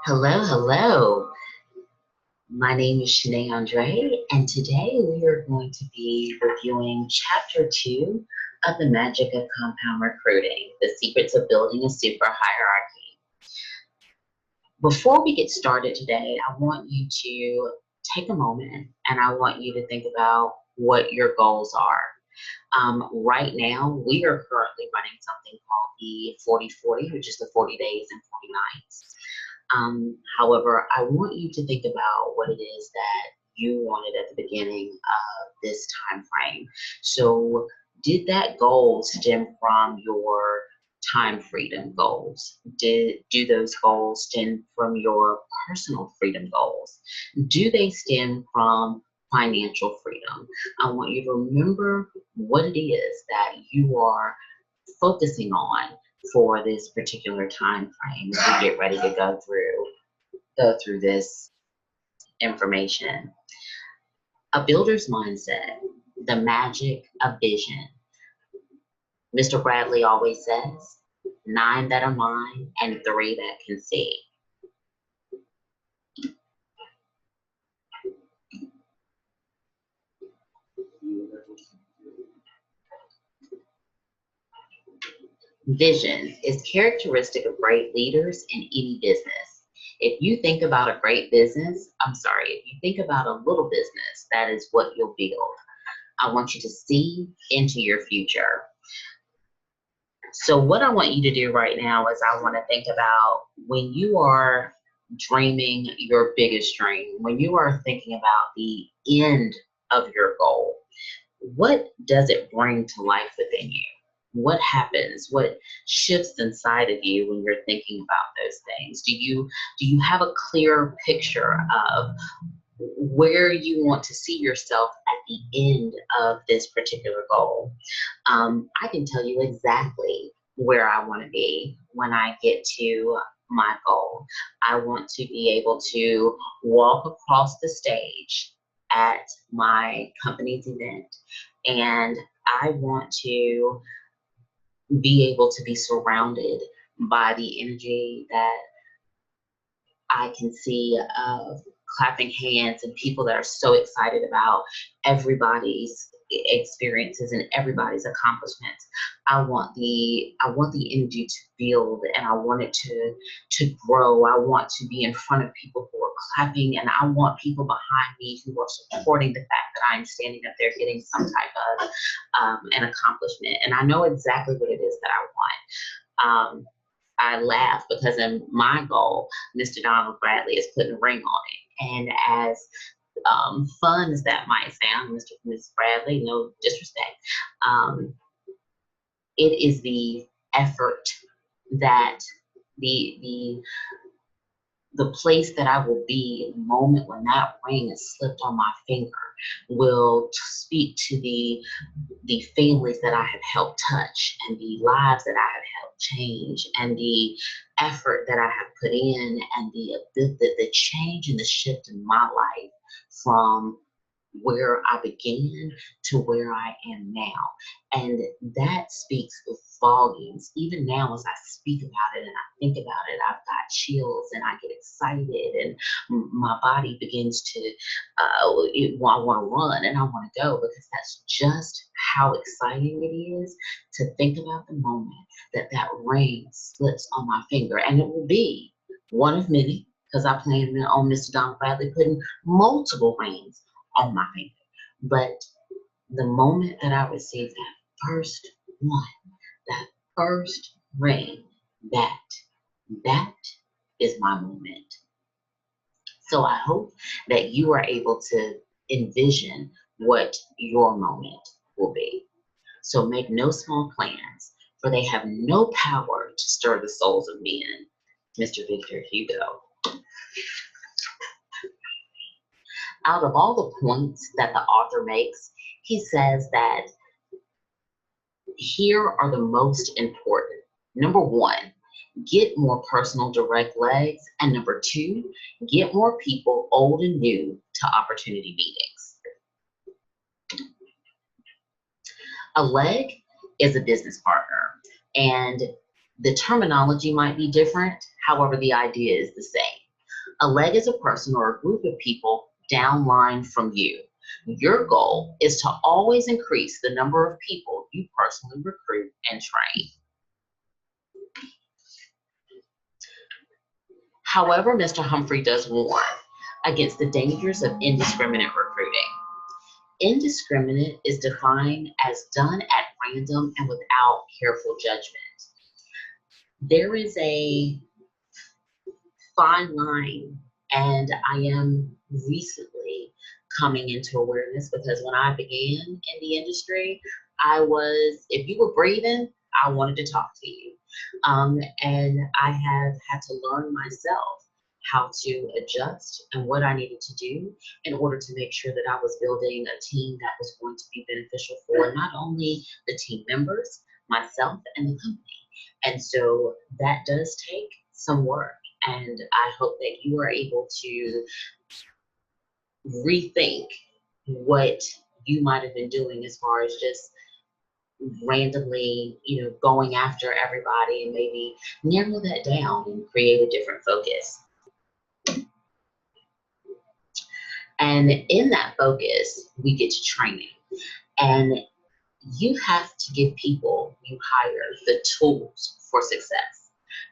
Hello, hello. My name is Shanae Andrea, and today we are going to be reviewing Chapter 2 of The Magic of Compound Recruiting, The Secrets of Building a Super Hierarchy. Before we get started today, I want you to take a moment and I want you to think about what your goals are. Right now, we are currently running something called the 40-40, which is the 40 days and 40 nights. However, I want you to think about what it is that you wanted at the beginning of this time frame. So, did that goal stem from your time freedom goals? Do those goals stem from your personal freedom goals? Do they stem from financial freedom? I want you to remember what it is that you are focusing on for this particular time frame as we get ready to go through this information. A builder's mindset, the magic of vision. Mr. Bradley always says, 9 that are mine and 3 that can see. Vision is characteristic of great leaders in any business. If you think about a great business, if you think about a little business, that is what you'll build. I want you to see into your future. So what I want you to do right now is I want to think about when you are dreaming your biggest dream, when you are thinking about the end of your goal, what does it bring to life within you? What happens? What shifts inside of you when you're thinking about those things? Do you have a clear picture of where you want to see yourself at the end of this particular goal? I can tell you exactly where I want to be when I get to my goal. I want to be able to walk across the stage at my company's event, and I want to be able to be surrounded by the energy that I can see of clapping hands and people that are so excited about everybody's experiences and everybody's accomplishments. I want the energy to build, and I want it to grow. I want to be in front of people who are clapping, and I want people behind me who are supporting the fact that I'm standing up there getting some type of an accomplishment. And I know exactly what it is that I want. I laugh because in my goal, Mr. Donald Bradley is putting a ring on it. And as fun as that might sound, Miss Bradley, no disrespect, um, it is the effort that the the place that I will be, the moment when that ring is slipped on my finger, will speak to the families that I have helped touch, and the lives that I have helped change, and the effort that I have put in, and the change and the shift in my life from where I began to where I am now. And that speaks volumes. Even now, as I speak about it and I think about it, I've got chills and I get excited, and my body begins to, I want to run and I want to go, because that's just how exciting it is to think about the moment that that ring slips on my finger. And it will be one of many, because I plan on Mr. Don Bradley putting multiple rings on my finger. But the moment that I receive that first one, that first ring, that is my moment. So I hope that you are able to envision what your moment will be. So make no small plans, for they have no power to stir the souls of men. Mr. Victor Hugo. Out of all the points that the author makes, he says that here are the most important. Number 1, get more personal direct legs. And number 2, get more people, old and new, to opportunity meetings. A leg is a business partner, and the terminology might be different. However, the idea is the same. A leg is a person or a group of people downline from you. Your goal is to always increase the number of people you personally recruit and train. However, Mr. Humphrey does warn against the dangers of indiscriminate recruiting. Indiscriminate is defined as done at random and without careful judgment. There is a fine line, and I am recently coming into awareness because when I began in the industry, if you were breathing, I wanted to talk to you. And I have had to learn myself how to adjust and what I needed to do in order to make sure that I was building a team that was going to be beneficial for not only the team members, myself, and the company. And so that does take some work. And I hope that you are able to rethink what you might have been doing as far as just randomly, going after everybody, and maybe narrow that down and create a different focus. And in that focus, we get to training. And you have to give people you hire the tools for success.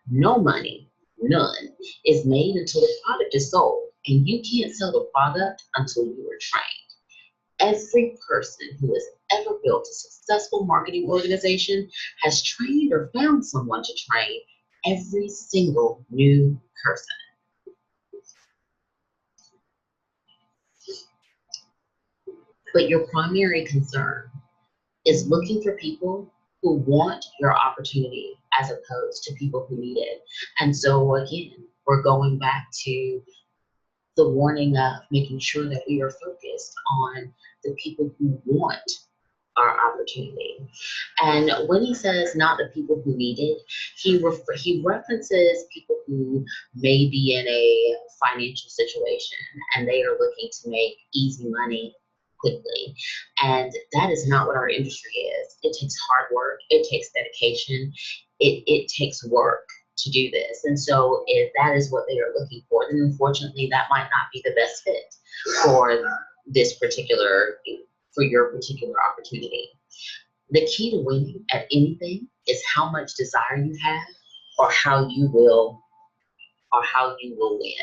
No money, none, is made until the product is sold. And you can't sell the product until you are trained. Every person who has ever built a successful marketing organization has trained or found someone to train every single new person. But your primary concern is looking for people who want your opportunity as opposed to people who need it. And so again, we're going back to the warning of making sure that we are focused on the people who want our opportunity. And when he says not the people who need it, he references people who may be in a financial situation and they are looking to make easy money quickly. And that is not what our industry is. It takes hard work. It takes dedication. It takes work to do this. And so if that is what they are looking for, then unfortunately that might not be the best fit for your particular opportunity. The key to winning at anything is how much desire you have or how you will win.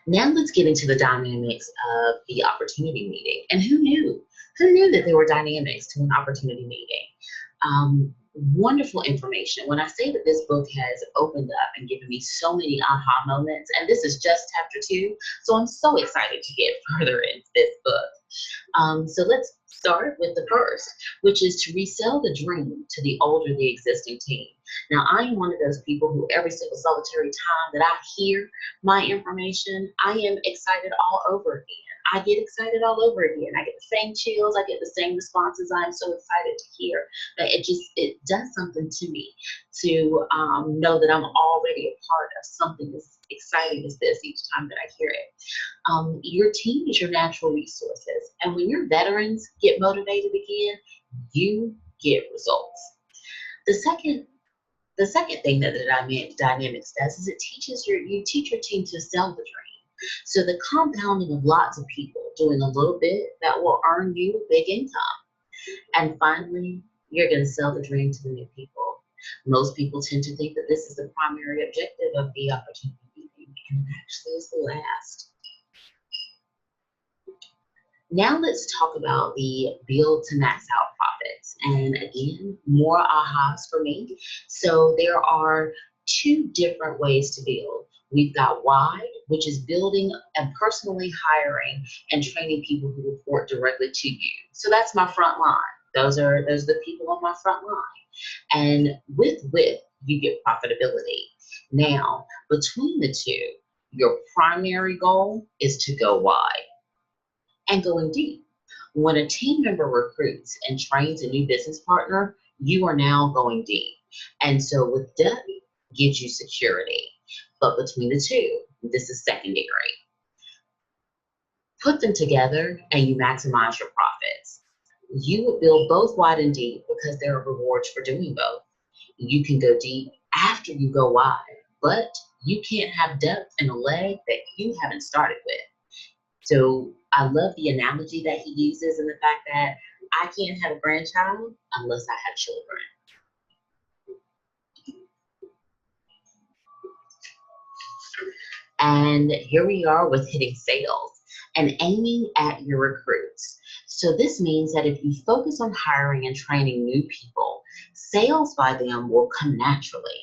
Now let's get into the dynamics of the opportunity meeting. And who knew? Who knew that there were dynamics to an opportunity meeting? Wonderful information. When I say that this book has opened up and given me so many aha moments, and this is just chapter 2, so I'm so excited to get further into this book. So let's start with the first, which is to resell the dream to the older the existing team. Now, I am one of those people who every single solitary time that I hear my information, I am excited all over again. I get excited all over again. I get the same chills. I get the same responses. I'm so excited to hear that it does something to me to know that I'm already a part of something as exciting as this each time that I hear it. Your team is your natural resources. And when your veterans get motivated again, you get results. The second thing that the dynamics does is you teach your team to sell the dream. So the compounding of lots of people doing a little bit that will earn you a big income. And finally, you're going to sell the dream to the new people. Most people tend to think that this is the primary objective of the opportunity meeting, and it actually is the last. Now let's talk about the build to max out profits. And again, more ahas for me. So there are 2 different ways to build. We've got wide, which is building and personally hiring and training people who report directly to you. So that's my front line. Those are the people on my front line. And with width, you get profitability. Now, between the 2, your primary goal is to go wide and going deep. When a team member recruits and trains a new business partner, you are now going deep. And so with depth, gives you security. But between the 2, this is secondary. Put them together and you maximize your profits. You would build both wide and deep because there are rewards for doing both. You can go deep after you go wide, but you can't have depth in a leg that you haven't started with. So I love the analogy that he uses and the fact that I can't have a grandchild unless I have children. And here we are with hitting sales and aiming at your recruits. So this means that if you focus on hiring and training new people, sales by them will come naturally.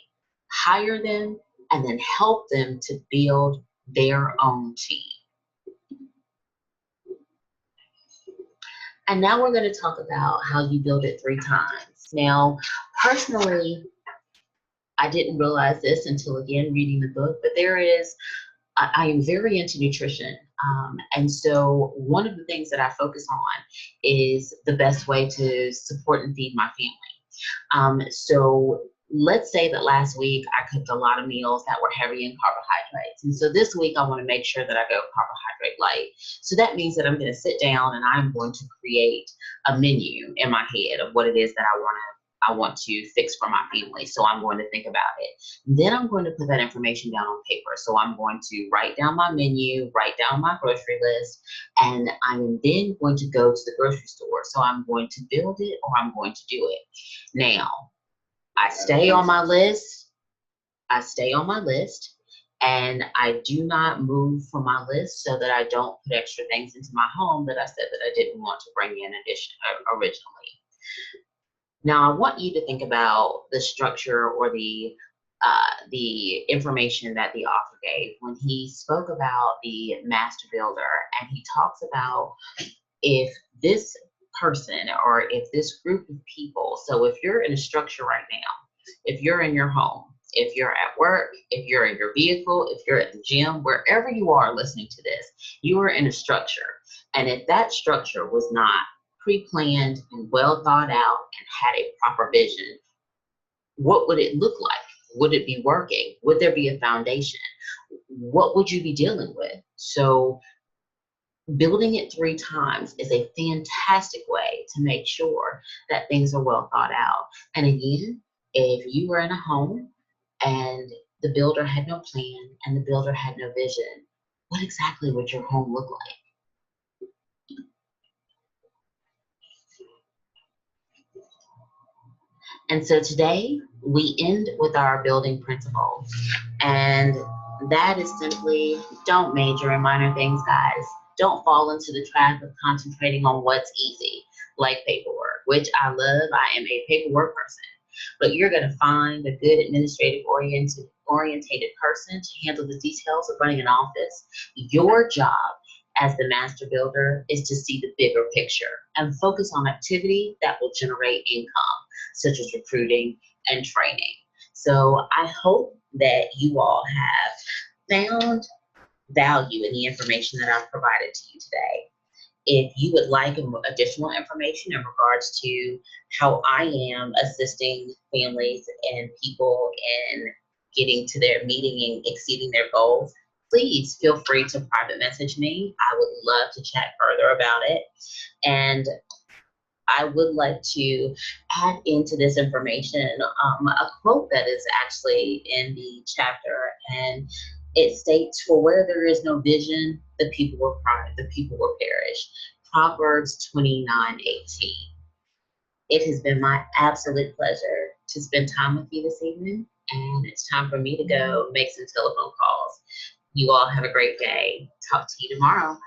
Hire them and then help them to build their own team. And now we're going to talk about how you build it 3 times. Now, personally, I didn't realize this until again reading the book, but I am very into nutrition. And so one of the things that I focus on is the best way to support and feed my family. So let's say that last week I cooked a lot of meals that were heavy in carbohydrates. And so this week I want to make sure that I go carbohydrate light. So that means that I'm going to sit down and I'm going to create a menu in my head of what it is that I want to fix for my family. So I'm going to think about it. Then I'm going to put that information down on paper. So I'm going to write down my menu, write down my grocery list, and I'm then going to go to the grocery store. So I'm going to build it or I'm going to do it. Now, I stay on my list. And I do not move from my list so that I don't put extra things into my home that I said that I didn't want to bring in originally. Now, I want you to think about the structure or the information that the author gave when he spoke about the master builder, and he talks about if this person or if this group of people, so if you're in a structure right now, if you're in your home, if you're at work, if you're in your vehicle, if you're at the gym, wherever you are listening to this, you are in a structure. And if that structure was not pre-planned and well thought out and had a proper vision, what would it look like? Would it be working? Would there be a foundation? What would you be dealing with? So building it 3 times is a fantastic way to make sure that things are well thought out. And again, if you were in a home and the builder had no plan and the builder had no vision, what exactly would your home look like? And so today we end with our building principles. And that is simply don't major in minor things, guys. Don't fall into the trap of concentrating on what's easy, like paperwork, which I love. I am a paperwork person. But you're going to find a good administrative orientated person to handle the details of running an office. Your job as the master builder is to see the bigger picture and focus on activity that will generate income, such as recruiting and training. So I hope that you all have found value in the information that I've provided to you today. If you would like additional information in regards to how I am assisting families and people in getting to their meeting and exceeding their goals, please feel free to private message me. I would love to chat further about it. And I would like to add into this information a quote that is actually in the chapter, and it states, "For where there is no vision, the people will perish." Proverbs 29:18. It has been my absolute pleasure to spend time with you this evening, and it's time for me to go make some telephone calls. You all have a great day. Talk to you tomorrow.